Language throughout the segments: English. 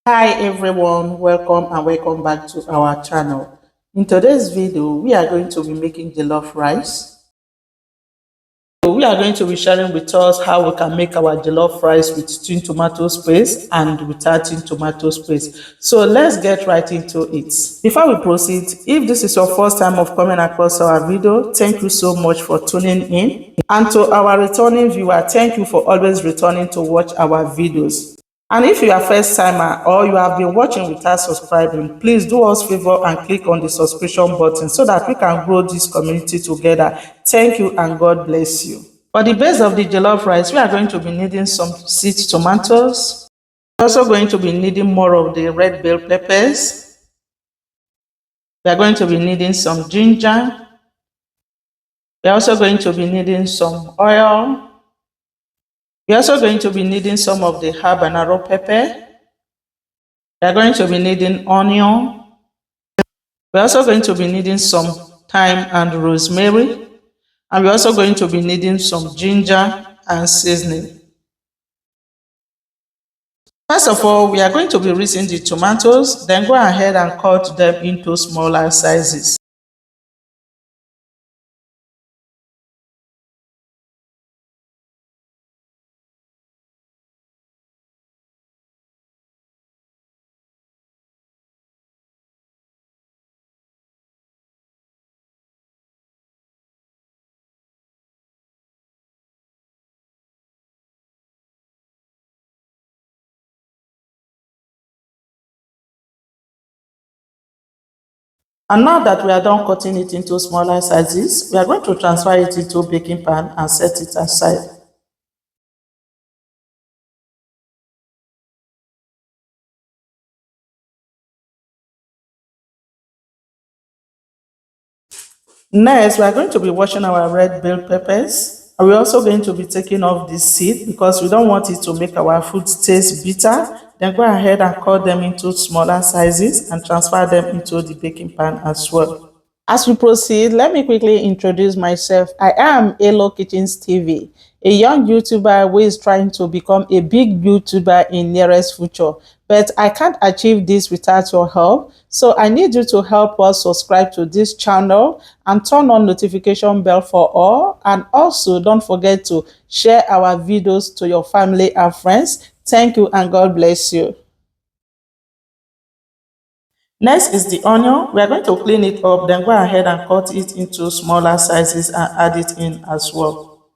Hi everyone, welcome back to our channel. In today's video, we are going to be making jollof rice. So we are going to be sharing with us how we can make our jollof rice with tin tomato paste and without tin tomato paste. So let's get right into it. Before we proceed, if this is your first time of coming across our video, thank you so much for tuning in. And to our returning viewer, thank you for always returning to watch our videos. And if you are first timer or you have been watching without subscribing, please do us favor and click on the subscription button so that we can grow this community together. Thank you and God bless you. For the base of the jollof rice, we are going to be needing some sweet tomatoes. We're also going to be needing more of the red bell peppers. We are going to be needing some ginger. We're also going to be needing some oil. We're also going to be needing some of the habanero pepper. We are going to be needing onion. We're also going to be needing some thyme and rosemary. And we're also going to be needing some ginger and seasoning. First of all, we are going to be rinsing the tomatoes, then go ahead and cut them into smaller sizes. And now that we are done cutting it into smaller sizes, we are going to transfer it into a baking pan and set it aside. Next, we are going to be washing our red bell peppers. And we're also going to be taking off the seed because we don't want it to make our food taste bitter. Then go ahead and cut them into smaller sizes and transfer them into the baking pan as well. As we proceed, let me quickly introduce myself. I am Elo Kitchens TV, a young YouTuber who is trying to become a big YouTuber in nearest future. But I can't achieve this without your help. So I need you to help us subscribe to this channel and turn on notification bell for all. And also don't forget to share our videos to your family and friends. Thank you and God bless you. Next is the onion. We are going to clean it up, then go ahead and cut it into smaller sizes and add it in as well.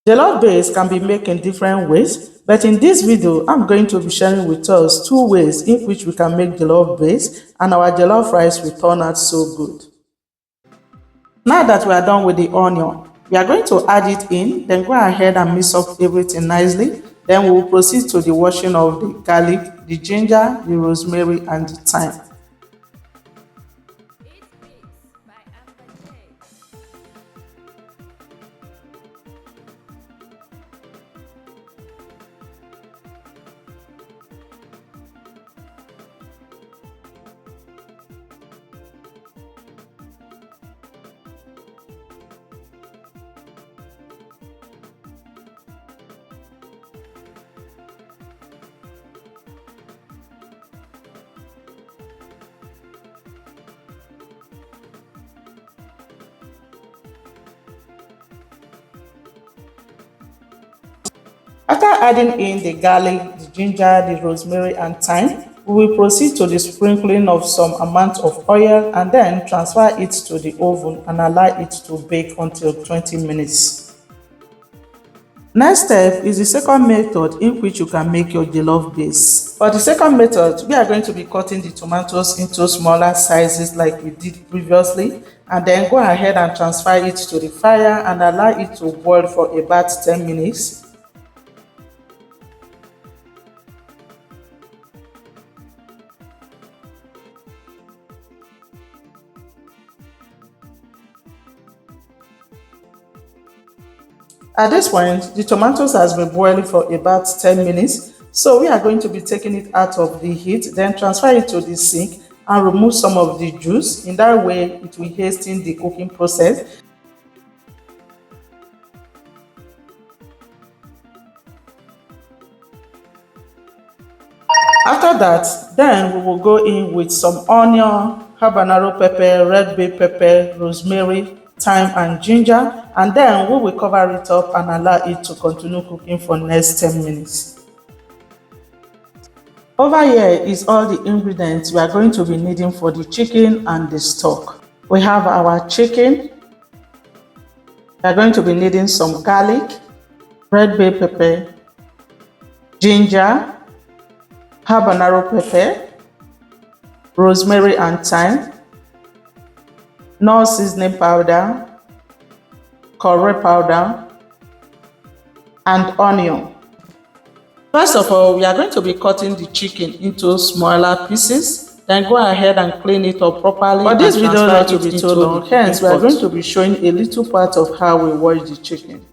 Jollof base can be made in different ways, but in this video, I'm going to be sharing with us two ways in which we can make jollof base and our jollof rice will turn out so good. Now that we are done with the onion, we are going to add it in, then go ahead and mix up everything nicely. Then we will proceed to the washing of the garlic, the ginger, the rosemary and the thyme. After adding in the garlic, the ginger, the rosemary and thyme, we will proceed to the sprinkling of some amount of oil and then transfer it to the oven and allow it to bake until 20 minutes. Next step is the second method in which you can make your jollof base. For the second method, we are going to be cutting the tomatoes into smaller sizes like we did previously and then go ahead and transfer it to the fire and allow it to boil for about 10 minutes. At this point, the tomatoes has been boiling for about 10 minutes. So we are going to be taking it out of the heat, then transfer it to the sink and remove some of the juice. In that way, it will hasten the cooking process. After that, then we will go in with some onion, habanero pepper, red bell pepper, rosemary, thyme and ginger, and then we will cover it up and allow it to continue cooking for next 10 minutes. Over here is all the ingredients we are going to be needing for the chicken and the stock. We have our chicken. We are going to be needing some garlic, red bell pepper, ginger, habanero pepper, rosemary and thyme, knorr seasoning powder, curry powder, and onion. First of all, we are going to be cutting the chicken into smaller pieces. Then go ahead and clean it up properly. But this video is not to be too long, hence we are going to be showing a little part of how we wash the chicken.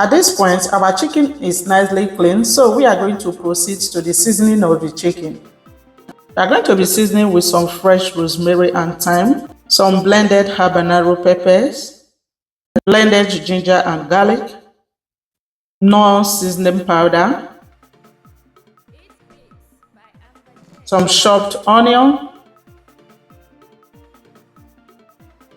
At this point, our chicken is nicely cleaned, so we are going to proceed to the seasoning of the chicken. We are going to be seasoning with some fresh rosemary and thyme, some blended habanero peppers, blended ginger and garlic, knorr seasoning powder, some chopped onion,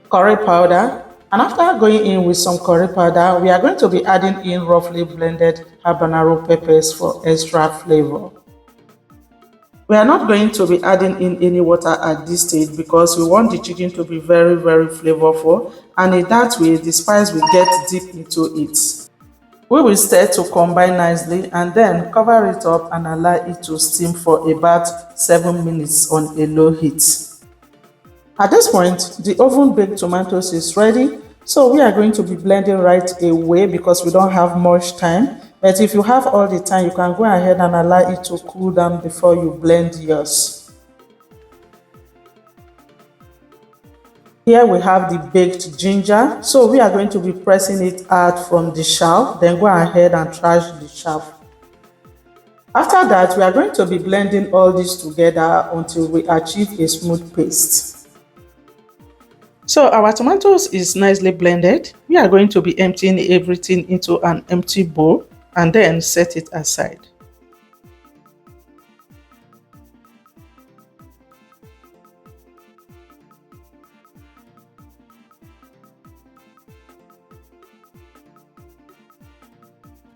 curry powder, and after going in with some curry powder, we are going to be adding in roughly blended habanero peppers for extra flavor. We are not going to be adding in any water at this stage because we want the chicken to be very flavorful, and in that way the spice will get deep into it. We will start to combine nicely and then cover it up and allow it to steam for about 7 minutes on a low heat. At this point, the oven baked tomatoes is ready, so we are going to be blending right away because we don't have much time. But if you have all the time, you can go ahead and allow it to cool down before you blend yours. Here we have the baked ginger, so we are going to be pressing it out from the shaft, then go ahead and trash the shaft. After that, we are going to be blending all this together until we achieve a smooth paste. So our tomatoes is nicely blended. We are going to be emptying everything into an empty bowl and then set it aside.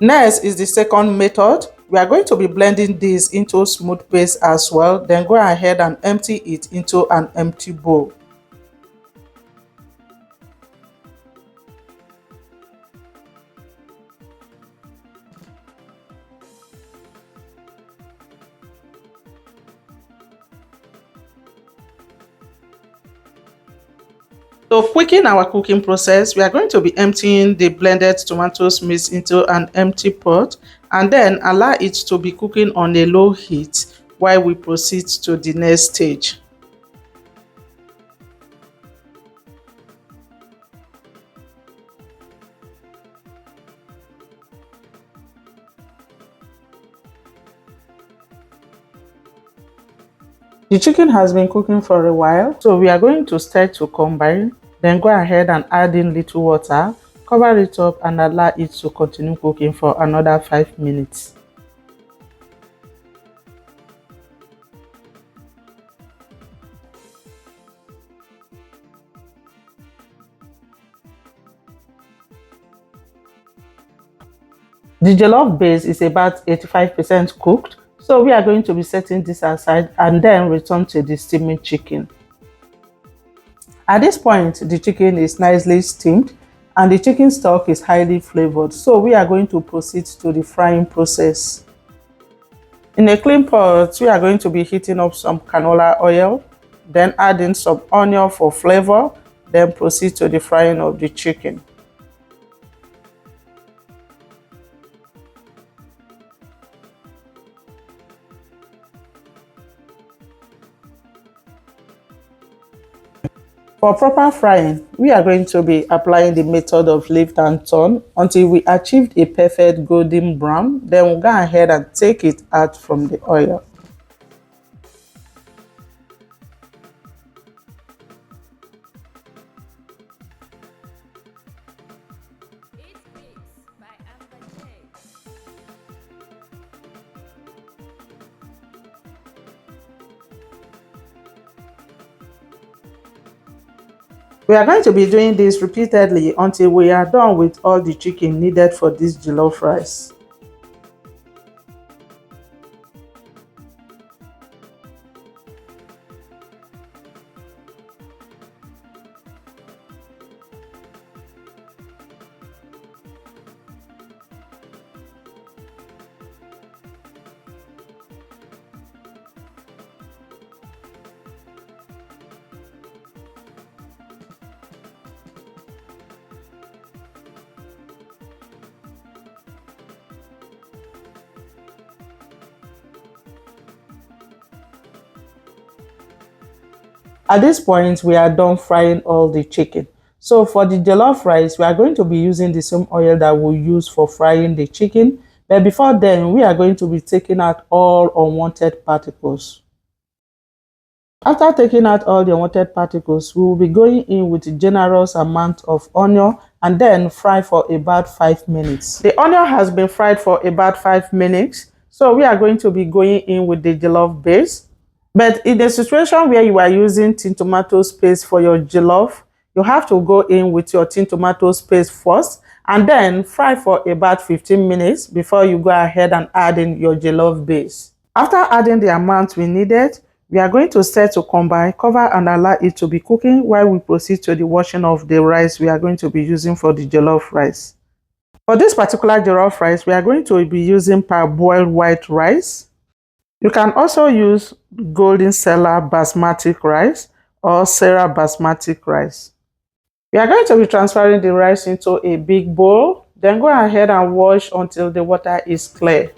Next is the second method. We are going to be blending this into a smooth paste as well. Then go ahead and empty it into an empty bowl. To quicken our cooking process, we are going to be emptying the blended tomatoes mix into an empty pot and then allow it to be cooking on a low heat while we proceed to the next stage. The chicken has been cooking for a while, so we are going to start to combine, then go ahead and add in little water, cover it up and allow it to continue cooking for another 5 minutes. The jollof base is about 85% cooked, so we are going to be setting this aside and then return to the steaming chicken. At this point, the chicken is nicely steamed and the chicken stock is highly flavored, so we are going to proceed to the frying process. In a clean pot, we are going to be heating up some canola oil, then adding some onion for flavor, then proceed to the frying of the chicken. For proper frying, we are going to be applying the method of lift and turn until we achieved a perfect golden brown. Then we'll go ahead and take it out from the oil. We are going to be doing this repeatedly until we are done with all the chicken needed for this jollof rice. At this point, we are done frying all the chicken. So for the jollof rice, we are going to be using the same oil that we use for frying the chicken. But before then, we are going to be taking out all unwanted particles. After taking out all the unwanted particles, we will be going in with a generous amount of onion and then fry for about 5 minutes. The onion has been fried for about 5 minutes. So we are going to be going in with the jollof base. But in the situation where you are using tintomato paste for your jollof, you have to go in with your tintomato paste first and then fry for about 15 minutes before you go ahead and add in your jollof base. After adding the amount we needed, we are going to set to combine, cover and allow it to be cooking while we proceed to the washing of the rice we are going to be using for the jollof rice. For this particular jollof rice, we are going to be using parboiled white rice. You can also use golden Sela basmati rice or Sarah basmati rice. We are going to be transferring the rice into a big bowl, then go ahead and wash until the water is clear.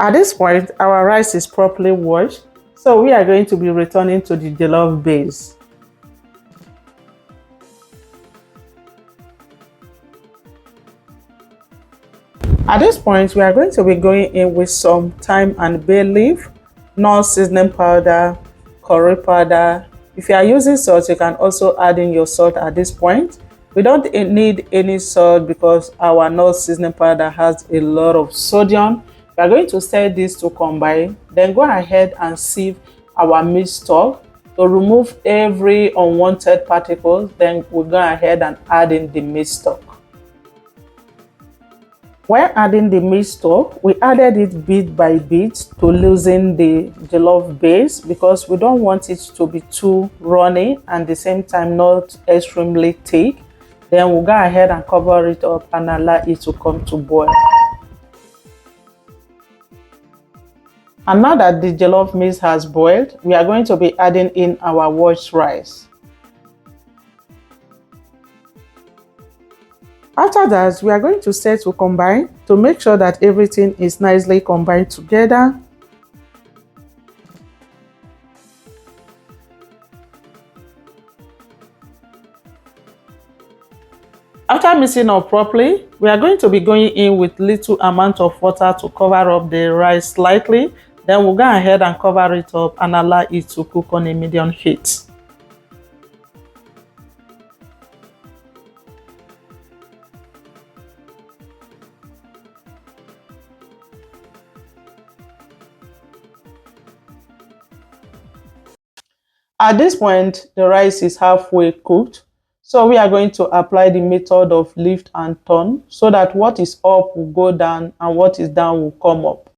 At this point, our rice is properly washed, so we are going to be returning to the jollof base. At this point, we are going to be going in with some thyme and bay leaf, knorr seasoning powder, curry powder. If you are using salt, you can also add in your salt at this point. We don't need any salt because our knorr seasoning powder has a lot of sodium. We are going to stir this to combine, then go ahead and sieve our meat stock to remove every unwanted particles. Then we'll go ahead and add in the meat stock. While adding the meat stock, we added it bit by bit to loosen the jollof base because we don't want it to be too runny and at the same time not extremely thick. Then we'll go ahead and cover it up and allow it to come to boil. And now that the jollof mix has boiled, we are going to be adding in our washed rice. After that, we are going to set to combine to make sure that everything is nicely combined together. After mixing up properly, we are going to be going in with little amount of water to cover up the rice slightly. Then we'll go ahead and cover it up and allow it to cook on a medium heat. At this point, the rice is halfway cooked. So we are going to apply the method of lift and turn so that what is up will go down and what is down will come up.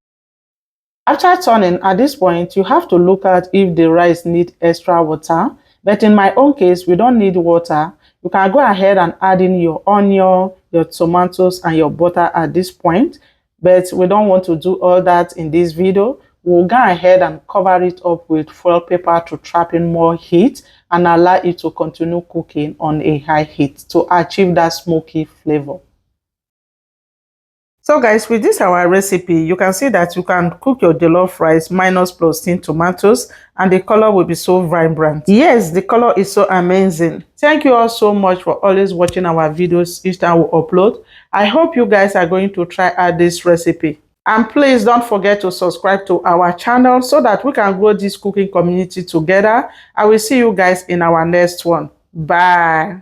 After turning, at this point, you have to look at if the rice needs extra water. But in my own case, we don't need water. You can go ahead and add in your onion, your tomatoes, and your butter at this point. But we don't want to do all that in this video. We'll go ahead and cover it up with foil paper to trap in more heat and allow it to continue cooking on a high heat to achieve that smoky flavor. So guys, with this our recipe, you can see that you can cook your jollof rice minus plus tin tomatoes and the color will be so vibrant. Yes, the color is so amazing. Thank you all so much for always watching our videos each time we upload. I hope you guys are going to try out this recipe. And please don't forget to subscribe to our channel so that we can grow this cooking community together. I will see you guys in our next one. Bye.